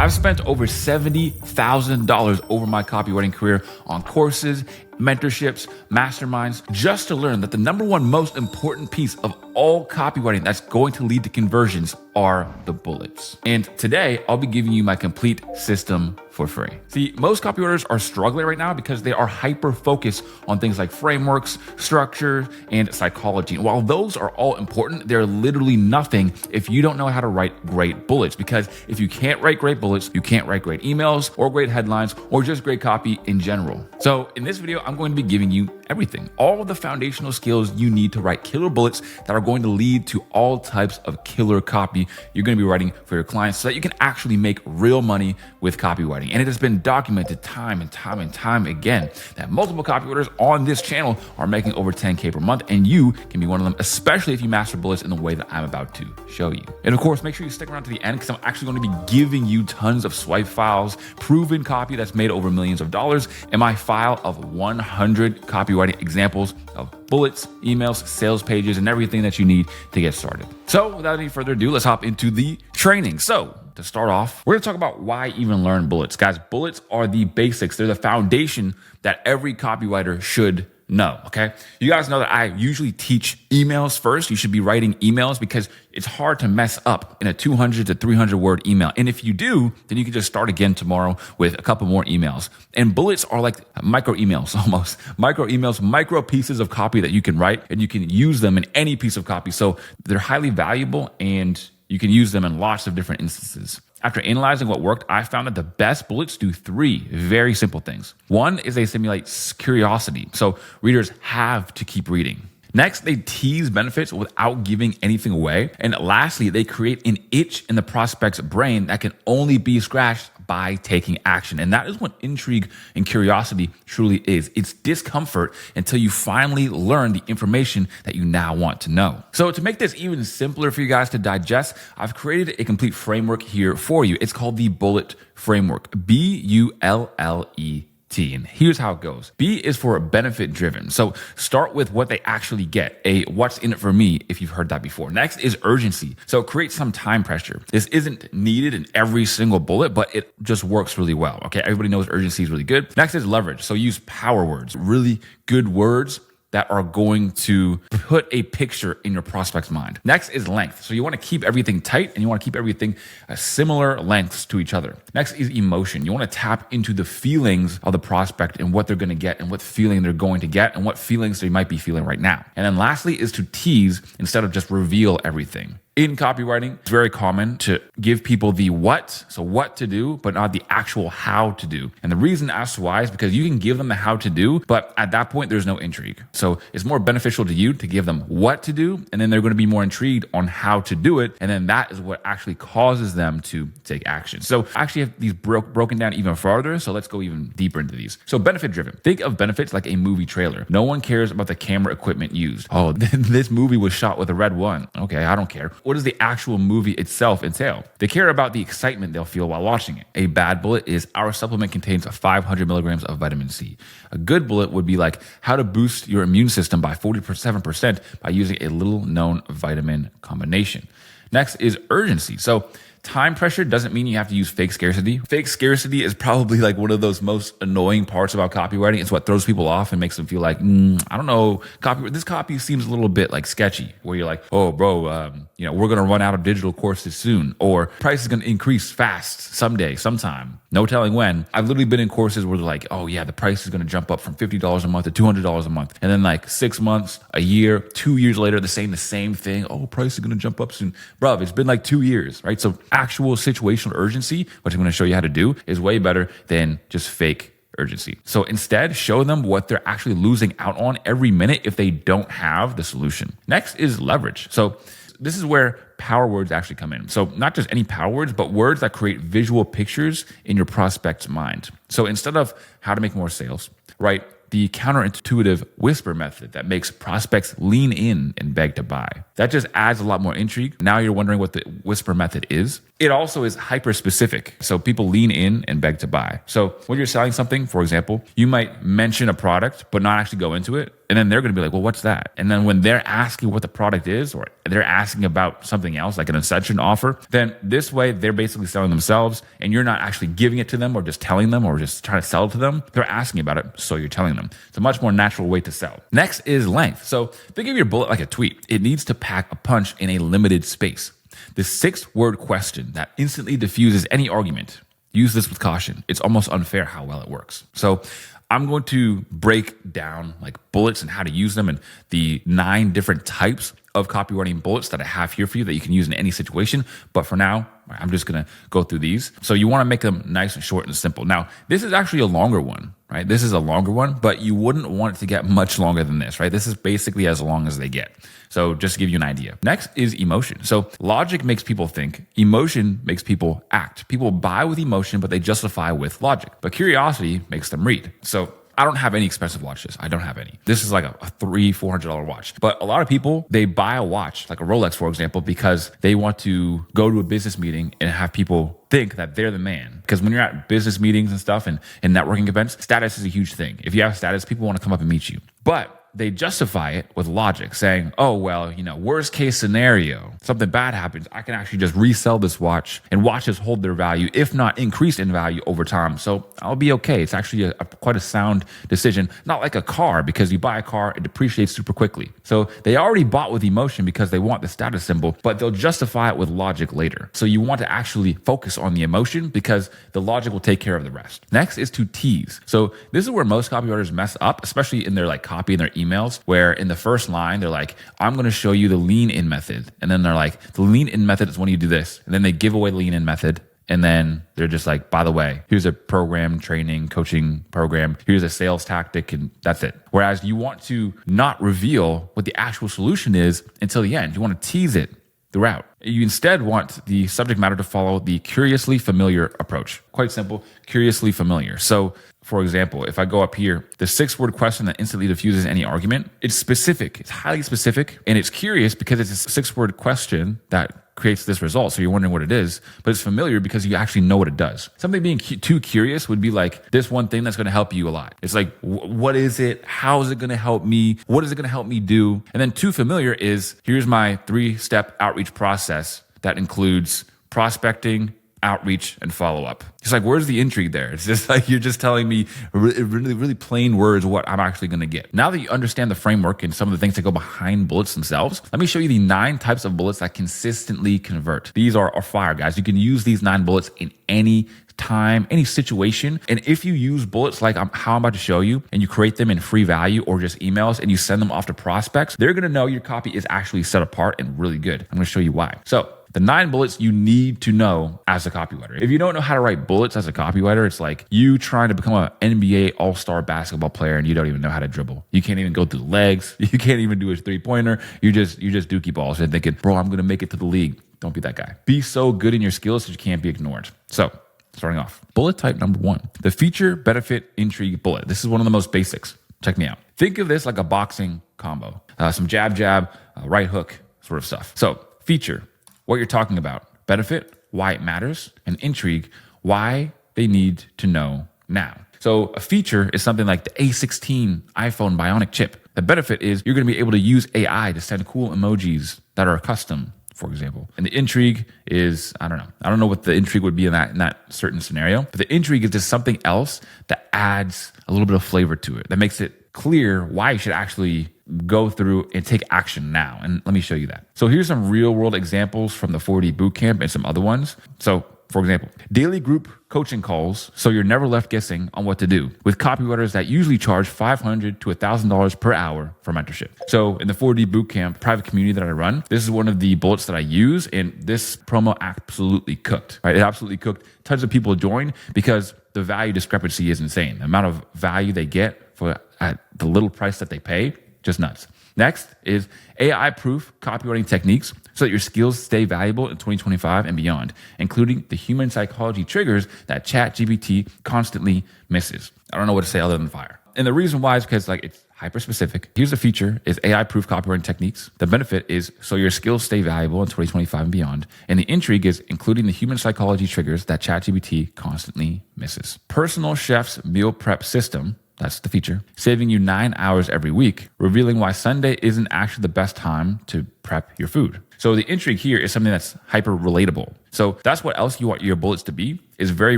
I've spent over $70,000 over my copywriting career on courses, mentorships, masterminds, just to learn that the number one most important piece of all copywriting that's going to lead to conversions are the bullets. And today, I'll be giving you my complete system for free. See, most copywriters are struggling right now because they are hyper-focused on things like frameworks, structure, and psychology. And while those are all important, they're literally nothing if you don't know how to write great bullets. Because if you can't write great bullets, you can't write great emails or great headlines or just great copy in general. So in this video, I'm going to be giving you everything, all of the foundational skills you need to write killer bullets that are going to lead to all types of killer copy you're going to be writing for your clients so that you can actually make real money with copywriting. And it has been documented time and time again that multiple copywriters on this channel are making over 10K per month, and you can be one of them, especially if you master bullets in the way that I'm about to show you. And of course, make sure you stick around to the end because I'm actually going to be giving you tons of swipe files, proven copy that's made over millions of dollars, and my file of 100 copywriting examples of bullets, emails, sales pages, and everything that you need to get started. So without any further ado, let's hop into the training. So to start off, we're going to talk about why even learn bullets. Guys, bullets are the basics. They're the foundation that every copywriter should know, okay? You guys know that I usually teach emails first. You should be writing emails because it's hard to mess up in a 200 to 300 word email. And if you do, then you can just start again tomorrow with a couple more emails. And bullets are like micro emails almost. Micro emails, micro pieces of copy that you can write, and you can use them in any piece of copy. So they're highly valuable and you can use them in lots of different instances. After analyzing what worked, I found that the best bullets do three very simple things. One is they stimulate curiosity, so readers have to keep reading. Next, they tease benefits without giving anything away. And lastly, they create an itch in the prospect's brain that can only be scratched by taking action. And that is what intrigue and curiosity truly is. It's discomfort until you finally learn the information that you now want to know. So to make this even simpler for you guys to digest, I've created a complete framework here for you. It's called the B.U.L.L.E.T framework, B.U.L.L.E.T. And here's how it goes. B is for benefit driven. So start with what they actually get, a what's in it for me, if you've heard that before. Next is urgency. So create some time pressure. This isn't needed in every single bullet, but it just works really well. Okay, everybody knows urgency is really good. Next is leverage. So use power words, really good words that are going to put a picture in your prospect's mind. Next is length. So you want to keep everything tight and you want to keep everything similar lengths to each other. Next is emotion. You want to tap into the feelings of the prospect and what they're going to get and what feeling they're going to get and what feelings they might be feeling right now. And then lastly is to tease instead of just reveal everything. In copywriting, it's very common to give people the what, so what to do, but not the actual how to do. And the reason as to why is because you can give them the how to do, but at that point, there's no intrigue. So it's more beneficial to you to give them what to do, and then they're going to be more intrigued on how to do it. And then that is what actually causes them to take action. So I actually have these broken down even farther. So let's go even deeper into these. So benefit driven. Think of benefits like a movie trailer. No one cares about the camera equipment used. Oh, this movie was shot with a red one. Okay, I don't care. What does the actual movie itself entail? They care about the excitement they'll feel while watching it. A bad bullet is our supplement contains 500 milligrams of vitamin C. A good bullet would be like how to boost your immune system by 47% by using a little known vitamin combination. Next is urgency. So time pressure doesn't mean you have to use fake scarcity. Fake scarcity is probably like one of those most annoying parts about copywriting. It's what throws people off and makes them feel like, I don't know, this copy seems a little bit like sketchy, where you're like, oh, bro, we're going to run out of digital courses soon, or price is going to increase fast someday, sometime. No telling when. I've literally been in courses where they're like, oh yeah, the price is going to jump up from $50 a month to $200 a month. And then like 6 months, a year, 2 years later, they're saying the same thing. Oh, price is going to jump up soon. Bruv, it's been like 2 years, right? So actual situational urgency, which I'm going to show you how to do, is way better than just fake urgency. So instead, show them what they're actually losing out on every minute if they don't have the solution. Next is leverage. So this is where power words actually come in. So not just any power words, but words that create visual pictures in your prospect's mind. So instead of how to make more sales, write the counterintuitive whisper method that makes prospects lean in and beg to buy. That just adds a lot more intrigue. Now you're wondering what the whisper method is. It also is hyper specific. So people lean in and beg to buy. So when you're selling something, for example, you might mention a product, but not actually go into it. And then they're going to be like, well, what's that? And then when they're asking what the product is, or they're asking about something else, like an ascension offer, then this way they're basically selling themselves, and you're not actually giving it to them or just telling them or just trying to sell it to them. They're asking about it, so you're telling them. It's a much more natural way to sell. Next is length. So think of your bullet like a tweet. It needs to pack a punch in a limited space. The 6-word question that instantly diffuses any argument. Use this with caution. It's almost unfair how well it works. So I'm going to break down like bullets and how to use them and the 9 different types of copywriting bullets that I have here for you that you can use in any situation. But for now, I'm just going to go through these. So you want to make them nice and short and simple. Now, this is actually a longer one, right? This is a longer one, but you wouldn't want it to get much longer than this, right? This is basically as long as they get. So just to give you an idea. Next is emotion. So logic makes people think. Emotion makes people act. People buy with emotion, but they justify with logic. But curiosity makes them read. So I don't have any expensive watches. I don't have any. This is like a $300-$400 watch. But a lot of people, they buy a watch, like a Rolex, for example, because they want to go to a business meeting and have people think that they're the man. Because when you're at business meetings and stuff and networking events, status is a huge thing. If you have status, people want to come up and meet you. But they justify it with logic, saying, oh, well, worst case scenario, something bad happens, I can actually just resell this watch and watches hold their value, if not increase in value over time. So I'll be okay. It's actually quite a sound decision, not like a car, because you buy a car, it depreciates super quickly. So they already bought with emotion because they want the status symbol, but they'll justify it with logic later. So you want to actually focus on the emotion because the logic will take care of the rest. Next is to tease. So this is where most copywriters mess up, especially in their copy and their emails, where in the first line, they're like, I'm going to show you the lean in method. And then they're like, the lean in method is when you do this. And then they give away the lean in method. And then they're just like, by the way, here's a program, training, coaching program. Here's a sales tactic, and that's it. Whereas you want to not reveal what the actual solution is until the end. You want to tease it throughout. You instead want the subject matter to follow the curiously familiar approach. Quite simple, curiously familiar. So for example, if I go up here, the 6-word question that instantly diffuses any argument, it's specific. It's highly specific, and it's curious because it's a 6-word question that creates this result. So you're wondering what it is, but it's familiar because you actually know what it does. Something being too curious would be like this one thing that's going to help you a lot. It's like, what is it? How is it going to help me? What is it going to help me do? And then too familiar is, here's my 3-step outreach process that includes prospecting, outreach, and follow-up. It's like, where's the intrigue there? It's just like, you're just telling me really, really plain words what I'm actually going to get. Now that you understand the framework and some of the things that go behind bullets themselves, let me show you the 9 types of bullets that consistently convert. These are fire, guys. You can use these 9 bullets in any time, any situation. And if you use bullets like how I'm about to show you, and you create them in free value or just emails and you send them off to prospects, they're going to know your copy is actually set apart and really good. I'm going to show you why. So the 9 bullets you need to know as a copywriter. If you don't know how to write bullets as a copywriter, it's like you trying to become an NBA all-star basketball player and you don't even know how to dribble. You can't even go through the legs. You can't even do a 3-pointer. You just dookie balls and thinking, bro, I'm going to make it to the league. Don't be that guy. Be so good in your skills that you can't be ignored. So starting off, bullet type number 1, the feature, benefit, intrigue bullet. This is one of the most basics. Check me out. Think of this like a boxing combo. Some jab, right hook sort of stuff. So feature, what you're talking about. Benefit, why it matters. And intrigue, why they need to know now. So a feature is something like the A16 iPhone Bionic chip. The benefit is you're going to be able to use AI to send cool emojis that are custom, for example. And the intrigue is, I don't know. I don't know what the intrigue would be in that certain scenario. But the intrigue is just something else that adds a little bit of flavor to it, that makes it clear why you should actually go through and take action now. And let me show you that. So here's some real world examples from the 4D bootcamp and some other ones. So for example, daily group coaching calls, so you're never left guessing on what to do, with copywriters that usually charge $500 to $1,000 per hour for mentorship. So in the 4D bootcamp private community that I run, this is one of the bullets that I use, and this promo absolutely cooked, right? It absolutely cooked. Tons of people join because the value discrepancy is insane. The amount of value they get for at the little price that they pay, just nuts. Next is AI-proof copywriting techniques so that your skills stay valuable in 2025 and beyond, including the human psychology triggers that ChatGPT constantly misses. I don't know what to say other than fire. And the reason why is because like it's hyper specific. Here's the feature is AI proof copywriting techniques. The benefit is so your skills stay valuable in 2025 and beyond. And the intrigue is including the human psychology triggers that ChatGPT constantly misses. Personal chef's meal prep system. That's the feature. Saving you 9 hours every week, revealing why Sunday isn't actually the best time to prep your food. So the intrigue here is something that's hyper relatable. So that's what else you want your bullets to be, is very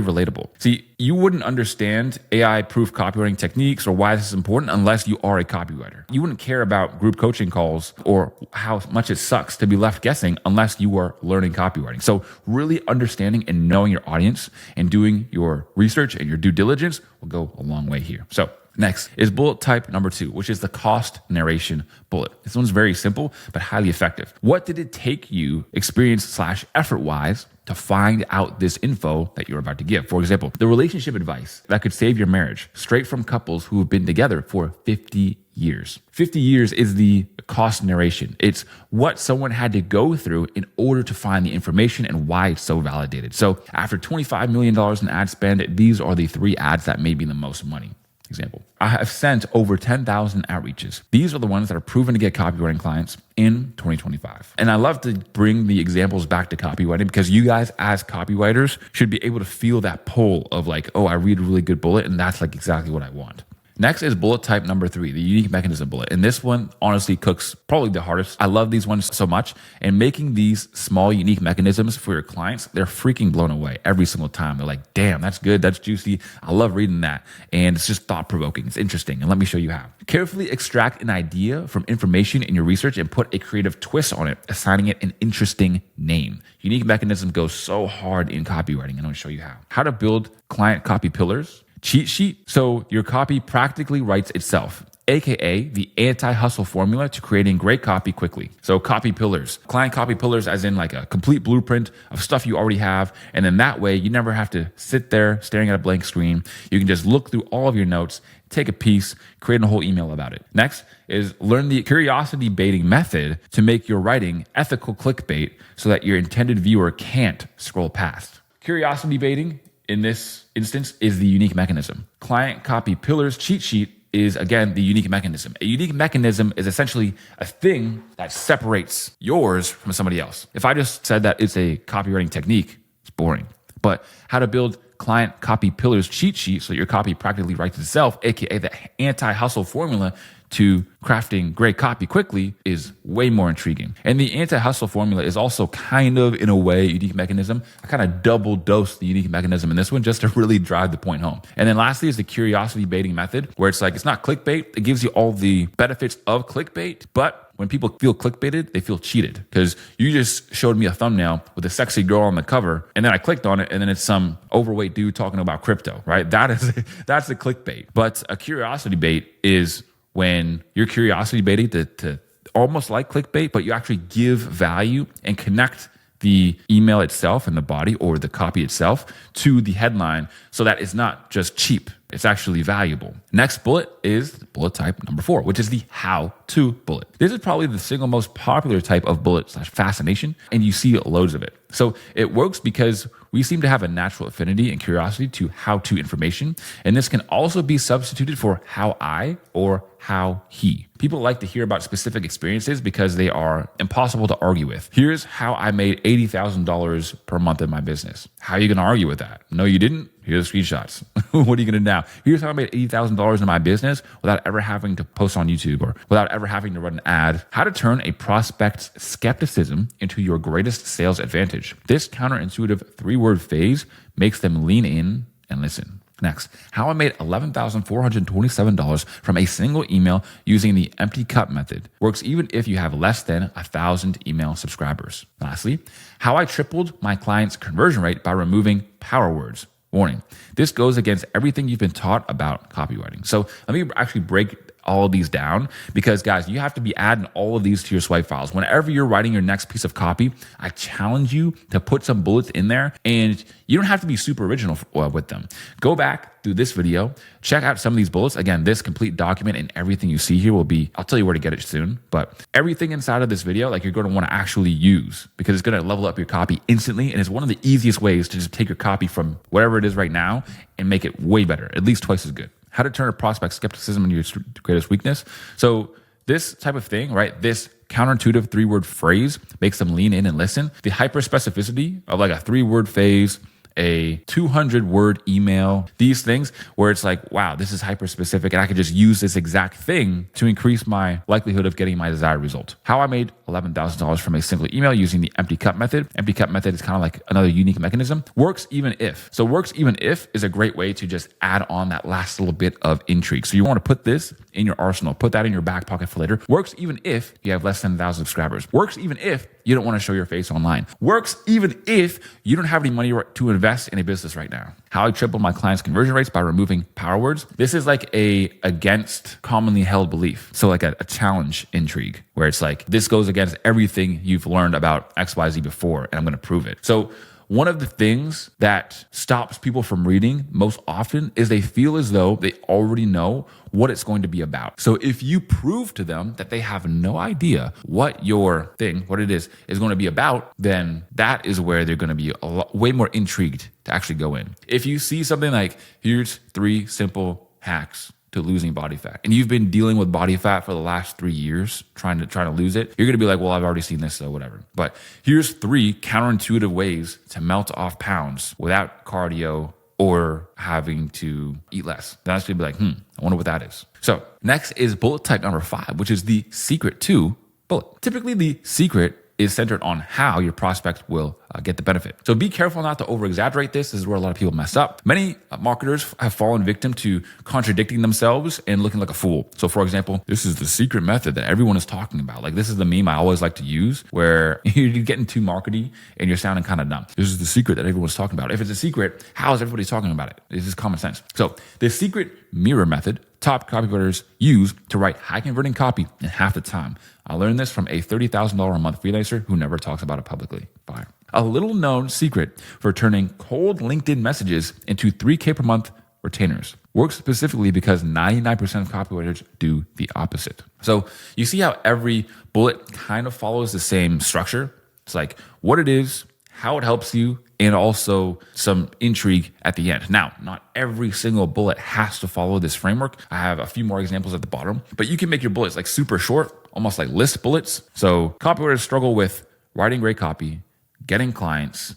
relatable. See, you wouldn't understand AI proof copywriting techniques or why this is important unless you are a copywriter. You wouldn't care about group coaching calls or how much it sucks to be left guessing unless you are learning copywriting. So really understanding and knowing your audience and doing your research and your due diligence will go a long way here. So next is bullet type number 2, which is the cost narration bullet. This one's very simple, but highly effective. What did it take you experience/effort-wise to find out this info that you're about to give? For example, the relationship advice that could save your marriage straight from couples who have been together for 50 years. 50 years is the cost narration. It's what someone had to go through in order to find the information and why it's so validated. So after $25 million in ad spend, these are the 3 ads that made me the most money. Example, I have sent over 10,000 outreaches. These are the ones that are proven to get copywriting clients in 2025. And I love to bring the examples back to copywriting because you guys as copywriters should be able to feel that pull of like, oh, I read a really good bullet and that's like exactly what I want. Next is bullet type number 3, the unique mechanism bullet. And this one honestly cooks probably the hardest. I love these ones so much. And making these small unique mechanisms for your clients, they're freaking blown away every single time. They're like, damn, that's good. That's juicy. I love reading that. And it's just thought provoking. It's interesting. And let me show you how. Carefully extract an idea from information in your research and put a creative twist on it, assigning it an interesting name. Unique mechanism goes so hard in copywriting. And I'm going to show you how. How to build client copy pillars. Cheat sheet. So your copy practically writes itself, aka the anti-hustle formula to creating great copy quickly. So copy pillars, client copy pillars as in like a complete blueprint of stuff you already have. And then that way you never have to sit there staring at a blank screen. You can just look through all of your notes, take a piece, create a whole email about it. Next is learn the curiosity baiting method to make your writing ethical clickbait so that your intended viewer can't scroll past. Curiosity baiting in this instance is the unique mechanism. Client copy pillars cheat sheet is again the unique mechanism. A unique mechanism is essentially a thing that separates yours from somebody else. If I just said that it's a copywriting technique, it's boring. But how to build client copy pillars cheat sheet so your copy practically writes itself, aka the anti-hustle formula to crafting great copy quickly is way more intriguing. And the anti-hustle formula is also kind of, in a way, a unique mechanism. I kind of double dose the unique mechanism in this one just to really drive the point home. And then lastly is the curiosity baiting method, where it's like, it's not clickbait. It gives you all the benefits of clickbait, but when people feel clickbaited, they feel cheated because you just showed me a thumbnail with a sexy girl on the cover, and then I clicked on it, and then it's some overweight dude talking about crypto, right? That's the clickbait. But a curiosity bait is when you're curiosity baiting to almost like clickbait, but you actually give value and connect the email itself and the body or the copy itself to the headline so that it's not just cheap, it's actually valuable. Next bullet is bullet type number 4, which is the how-to bullet. This is probably the single most popular type of bullet/fascination, and you see loads of it. So it works because we seem to have a natural affinity and curiosity to how-to information, and this can also be substituted for how I or how he. People like to hear about specific experiences because they are impossible to argue with. Here's how I made $80,000 per month in my business. How are you going to argue with that? No, you didn't. Here's the screenshots. What are you going to do now? Here's how I made $80,000 in my business without ever having to post on YouTube or without ever having to run an ad. How to turn a prospect's skepticism into your greatest sales advantage. This counterintuitive 3-word phrase makes them lean in and listen. Next, how I made $11,427 from a single email using the empty cup method. Works even if you have less than 1,000 email subscribers. Lastly, how I tripled my client's conversion rate by removing power words. Warning, this goes against everything you've been taught about copywriting. So let me actually break all of these down because guys, you have to be adding all of these to your swipe files. Whenever you're writing your next piece of copy, I challenge you to put some bullets in there, and you don't have to be super original with them. Go back through this video, check out some of these bullets. Again, this complete document and everything you see here will be, I'll tell you where to get it soon, but everything inside of this video, like you're going to want to actually use because it's going to level up your copy instantly. And it's one of the easiest ways to just take your copy from whatever it is right now and make it way better, at least twice as good. how to turn a prospect's skepticism into your greatest weakness. So this type of thing, right? This counterintuitive 3-word phrase makes them lean in and listen. The hyper specificity of like a 3-word phrase, a 200-word email, these things where it's like, wow, this is hyper specific and I could just use this exact thing to increase my likelihood of getting my desired result. How I made $11,000 from a single email using the empty cup method. Empty cup method is kind of like another unique mechanism. Works even if. So works even if is a great way to just add on that last little bit of intrigue. So you want to put this in your arsenal, put that in your back pocket for later. Works even if you have less than 1,000 subscribers. Works even if you don't want to show your face online. Works even if you don't have any money to invest in a business right now. How I triple my clients' conversion rates by removing power words. This is like a against commonly held belief. So like a challenge intrigue where it's like, this goes against everything you've learned about XYZ before and I'm going to prove it. So one of the things that stops people from reading most often is they feel as though they already know what it's going to be about. So if you prove to them that they have no idea what your thing, what it is going to be about, then that is where they're going to be way more intrigued to actually go in. If you see something like, here's 3 simple hacks to losing body fat, and you've been dealing with body fat for the last 3 years, trying to lose it, you're going to be like, well, I've already seen this, so whatever. But here's 3 counterintuitive ways to melt off pounds without cardio or having to eat less. Then I should be like, I wonder what that is. So next is bullet type number 5, which is the secret to bullet. Typically the secret is centered on how your prospect will get the benefit. So be careful not to over-exaggerate this. This is where a lot of people mess up. Many marketers have fallen victim to contradicting themselves and looking like a fool. So for example, this is the secret method that everyone is talking about. Like this is the meme I always like to use where you're getting too markety and you're sounding kind of dumb. This is the secret that everyone's talking about. If it's a secret, how is everybody talking about it? This is common sense. So the secret mirror method, top copywriters use to write high converting copy in half the time. I learned this from a $30,000 a month freelancer who never talks about it publicly. Fire. A little known secret for turning cold LinkedIn messages into $3K per month retainers. Works specifically because 99% of copywriters do the opposite. So you see how every bullet kind of follows the same structure? It's like what it is, how it helps you, and also some intrigue at the end. Now, not every single bullet has to follow this framework. I have a few more examples at the bottom, but you can make your bullets like super short, almost like list bullets. So copywriters struggle with writing great copy, getting clients,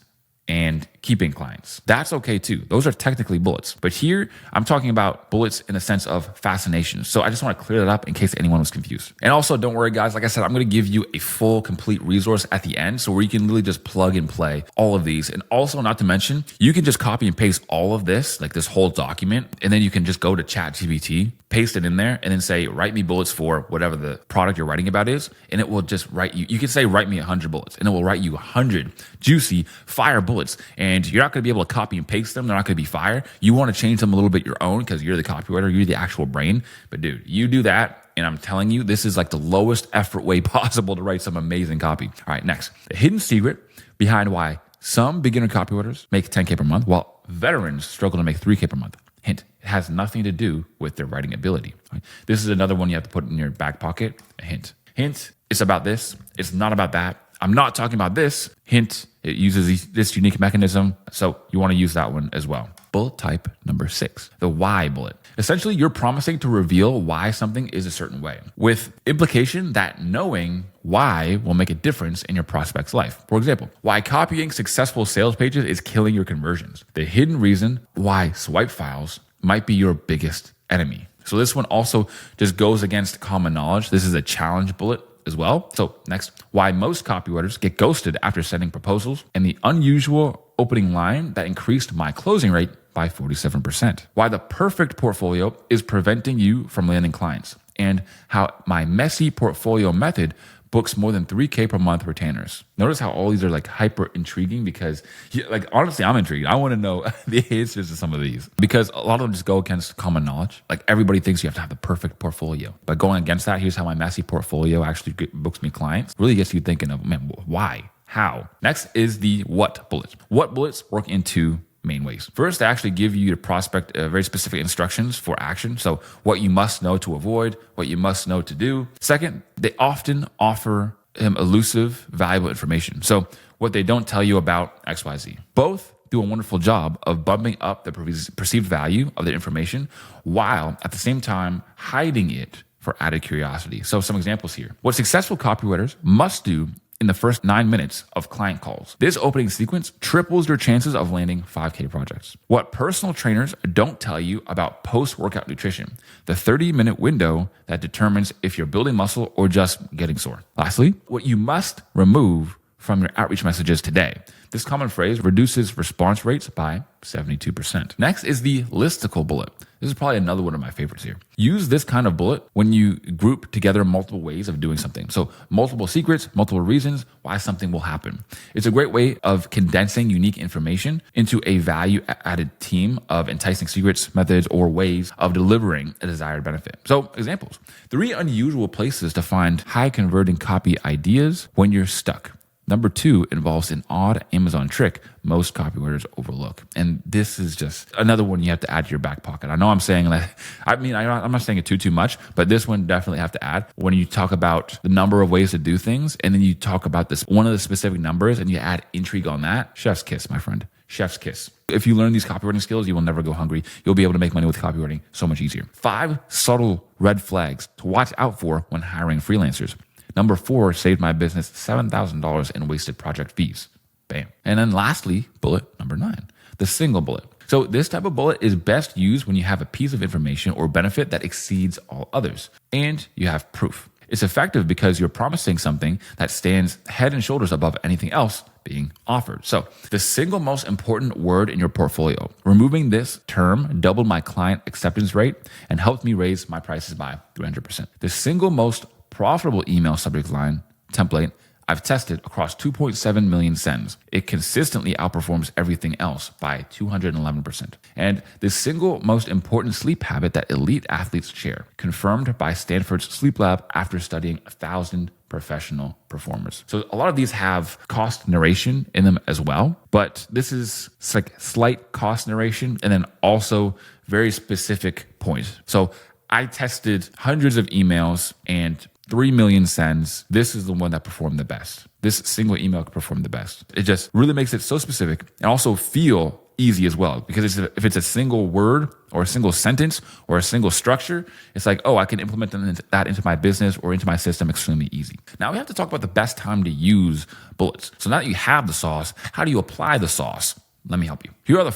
and keeping clients. That's okay too. Those are technically bullets. But here, I'm talking about bullets in the sense of fascination. So I just want to clear that up in case anyone was confused. And also, don't worry, guys. Like I said, I'm going to give you a full, complete resource at the end. So where you can literally just plug and play all of these. And also, not to mention, you can just copy and paste all of this, like this whole document. And then you can just go to ChatGPT, paste it in there, and then say, write me bullets for whatever the product you're writing about is. And it will just write you. You can say, write me 100 bullets. And it will write you 100 juicy fire bullets. And you're not going to be able to copy and paste them. They're not going to be fire. You want to change them a little bit your own because you're the copywriter, you're the actual brain. But dude, you do that, and I'm telling you, this is like the lowest effort way possible to write some amazing copy. All right, next. The hidden secret behind why some beginner copywriters make 10K per month while veterans struggle to make 3K per month. Hint, it has nothing to do with their writing ability. Right? This is another one you have to put in your back pocket. A hint. Hint, it's about this. It's not about that. I'm not talking about this. Hint, it uses this unique mechanism. So you want to use that one as well. Bullet type number 6, the why bullet. Essentially, you're promising to reveal why something is a certain way with implication that knowing why will make a difference in your prospect's life. For example, why copying successful sales pages is killing your conversions. The hidden reason why swipe files might be your biggest enemy. So this one also just goes against common knowledge. This is a challenge bullet as well. So next, why most copywriters get ghosted after sending proposals, and the unusual opening line that increased my closing rate by 47%. Why the perfect portfolio is preventing you from landing clients, and how my messy portfolio method books more than 3K per month retainers. Notice how all these are like hyper intriguing because like honestly, I'm intrigued. I want to know the answers to some of these because a lot of them just go against common knowledge. Like everybody thinks you have to have the perfect portfolio. But going against that, here's how my messy portfolio actually books me clients. Really gets you thinking of, man, why? How? Next is the what bullet. What bullets work in 2 main ways. First, they actually give you your prospect very specific instructions for action. So what you must know to avoid, what you must know to do. Second, they often offer elusive, valuable information. So what they don't tell you about XYZ. Both do a wonderful job of bumping up the perceived value of the information while at the same time hiding it for added curiosity. So some examples here. What successful copywriters must do in the first 9 minutes of client calls. This opening sequence triples your chances of landing 5K projects. What personal trainers don't tell you about post-workout nutrition, the 30-minute window that determines if you're building muscle or just getting sore. Lastly, what you must remove from your outreach messages today. This common phrase reduces response rates by 72%. Next is the listicle bullet. This is probably another one of my favorites here. Use this kind of bullet when you group together multiple ways of doing something. So multiple secrets, multiple reasons why something will happen. It's a great way of condensing unique information into a value-added team of enticing secrets, methods, or ways of delivering a desired benefit. So examples. 3 unusual places to find high-converting copy ideas when you're stuck. Number 2 involves an odd Amazon trick most copywriters overlook. And this is just another one you have to add to your back pocket. I know I'm saying that, I'm not saying it too much, but this one definitely have to add when you talk about the number of ways to do things. And then you talk about this, one of the specific numbers, and you add intrigue on that. Chef's kiss, my friend. Chef's kiss. If you learn these copywriting skills, you will never go hungry. You'll be able to make money with copywriting so much easier. 5 subtle red flags to watch out for when hiring freelancers. Number 4 saved my business $7,000 in wasted project fees. Bam. And then lastly, bullet number 9, the single bullet. So this type of bullet is best used when you have a piece of information or benefit that exceeds all others, and you have proof. It's effective because you're promising something that stands head and shoulders above anything else being offered. So the single most important word in your portfolio, removing this term doubled my client acceptance rate and helped me raise my prices by 300%. The single most profitable email subject line template I've tested across 2.7 million sends. It consistently outperforms everything else by 211%. And the single most important sleep habit that elite athletes share, confirmed by Stanford's sleep lab after studying 1,000 professional performers. So a lot of these have cost narration in them as well, but this is like slight cost narration and then also very specific points. So I tested hundreds of emails and 3 million sends. This is the one that performed the best. This single email performed the best. It just really makes it so specific and also feel easy as well. Because if it's a single word or a single sentence or a single structure, it's like, oh, I can implement that into my business or into my system extremely easy. Now we have to talk about the best time to use bullets. So now that you have the sauce, how do you apply the sauce? Let me help you. Here are the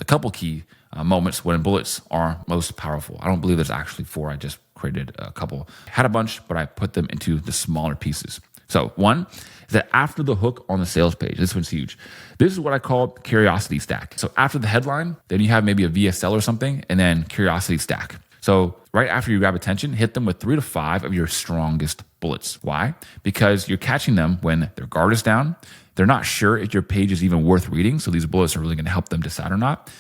couple key moments when bullets are most powerful. I don't believe there's actually 4. I just created a couple. Had a bunch, but I put them into the smaller pieces. So 1 is that after the hook on the sales page, this one's huge. This is what I call curiosity stack. So after the headline, then you have maybe a VSL or something, and then curiosity stack. So right after you grab attention, hit them with 3 to 5 of your strongest bullets. Why? Because you're catching them when their guard is down. They're not sure if your page is even worth reading. So these bullets are really going to help them decide or not.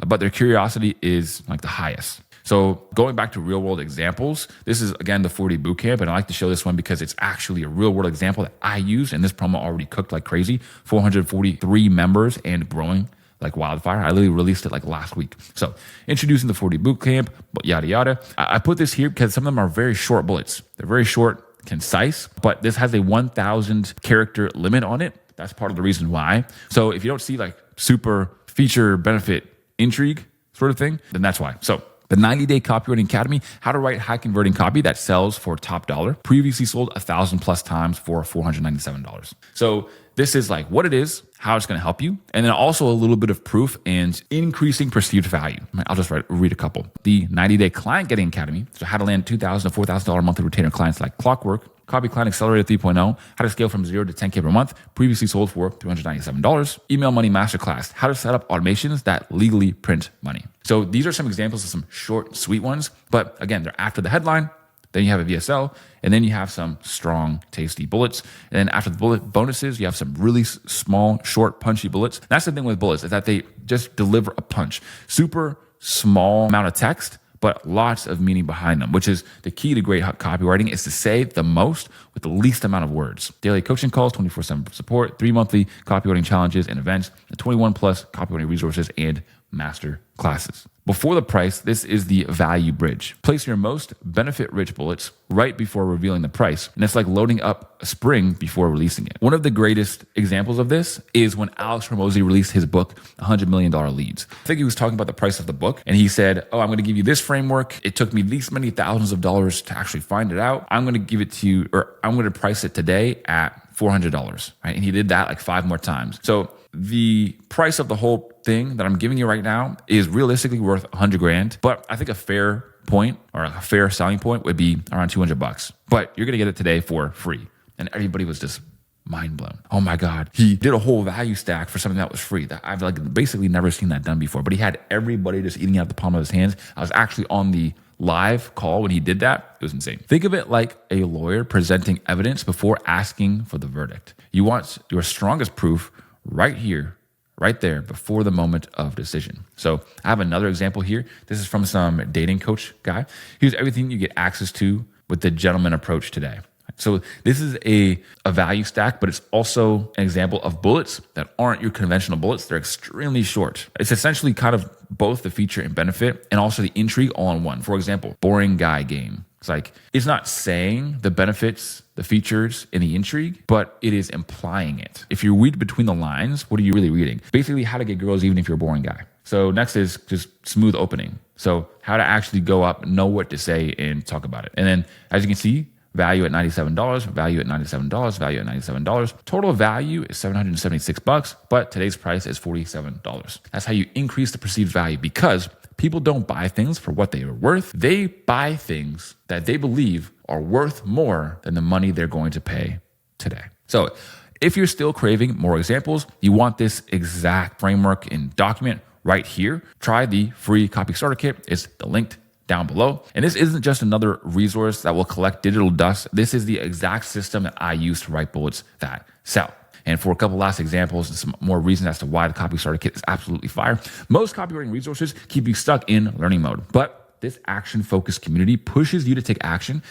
But their curiosity is like the highest. So going back to real world examples, this is again the 40 bootcamp, and I like to show this one because it's actually a real world example that I used, and this promo already cooked like crazy. 443 members and growing like wildfire. I literally released it like last week. So introducing the 40 bootcamp, yada yada. I put this here because some of them are very short bullets. They're very short, concise, but this has a 1,000 character limit on it. That's part of the reason why. So if you don't see like super feature benefit intrigue sort of thing, then that's why. So the 90-day copywriting academy, how to write high converting copy that sells for top dollar, previously sold 1,000 plus times for $497. So this is like what it is, how it's going to help you, and then also a little bit of proof and increasing perceived value. I'll just read a couple. The 90-day client getting academy, so how to land $2,000 to $4,000 monthly retainer clients like clockwork. Copy Client Accelerator 3.0, how to scale from 0 to 10K per month, previously sold for $397. Email Money Masterclass, how to set up automations that legally print money. So these are some examples of some short, sweet ones. But again, they're after the headline. Then you have a VSL, and then you have some strong, tasty bullets. And then after the bullet bonuses, you have some really small, short, punchy bullets. That's the thing with bullets, is that they just deliver a punch. Super small amount of text, but lots of meaning behind them, which is the key to great copywriting, is to say the most with the least amount of words. Daily coaching calls, 24/7 support, 3 monthly copywriting challenges and events, and 21 plus copywriting resources and master classes. Before the price, this is the value bridge. Place your most benefit-rich bullets right before revealing the price, and it's like loading up a spring before releasing it. One of the greatest examples of this is when Alex Hormozi released his book, $100 Million Leads. I think he was talking about the price of the book, and he said, I'm going to give you this framework. It took me these many thousands of dollars to actually find it out. I'm going to give it to you, or I'm going to price it today at $400, right? And he did that like 5 more times. So the price of the whole thing that I'm giving you right now is realistically worth $100,000, but I think a fair point or a fair selling point would be around $200. But you're gonna get it today for free, and everybody was just mind blown. Oh my God, he did a whole value stack for something that was free. That I've like basically never seen that done before. But he had everybody just eating out the palm of his hands. I was actually on the live call when he did that. It was insane. Think of it like a lawyer presenting evidence before asking for the verdict. You want your strongest proof right here, right there, before the moment of decision. So I have another example here. This is from some dating coach guy. Here's everything you get access to with the gentleman approach today. So this is a value stack, but it's also an example of bullets that aren't your conventional bullets. They're extremely short. It's essentially kind of both the feature and benefit and also the intrigue all in one. For example, boring guy game. It's like, it's not saying the benefits, the features, and the intrigue, but it is implying it. If you read between the lines, what are you really reading? Basically, how to get girls even if you're a boring guy. So next is just smooth opening. So how to actually go up, know what to say, and talk about it. And then, as you can see, value at $97, value at $97, value at $97. Total value is $776, but today's price is $47. That's how you increase the perceived value, because people don't buy things for what they are worth. They buy things that they believe are worth more than the money they're going to pay today. So if you're still craving more examples, you want this exact framework and document right here, try the free copy starter kit. It's the link down below. And this isn't just another resource that will collect digital dust. This is the exact system that I use to write bullets that sell. And for a couple last examples and some more reasons as to why the copy starter kit is absolutely fire, most copywriting resources keep you stuck in learning mode. But this action-focused community pushes you to take action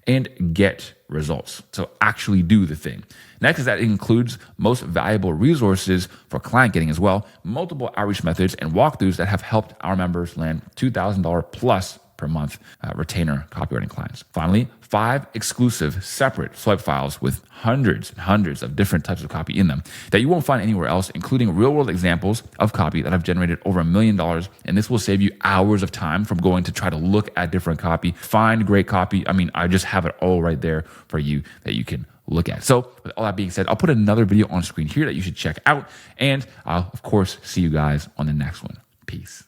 and get results. So actually do the thing. Next is that it includes most valuable resources for client getting as well, multiple outreach methods and walkthroughs that have helped our members land $2,000 plus per month retainer copywriting clients. Finally, 5 exclusive separate swipe files with hundreds and hundreds of different types of copy in them that you won't find anywhere else, including real world examples of copy that have generated over $1 million. And this will save you hours of time from going to try to look at different copy, find great copy. I mean, I just have it all right there for you that you can look at. So with all that being said, I'll put another video on screen here that you should check out. And I'll, of course, see you guys on the next one. Peace.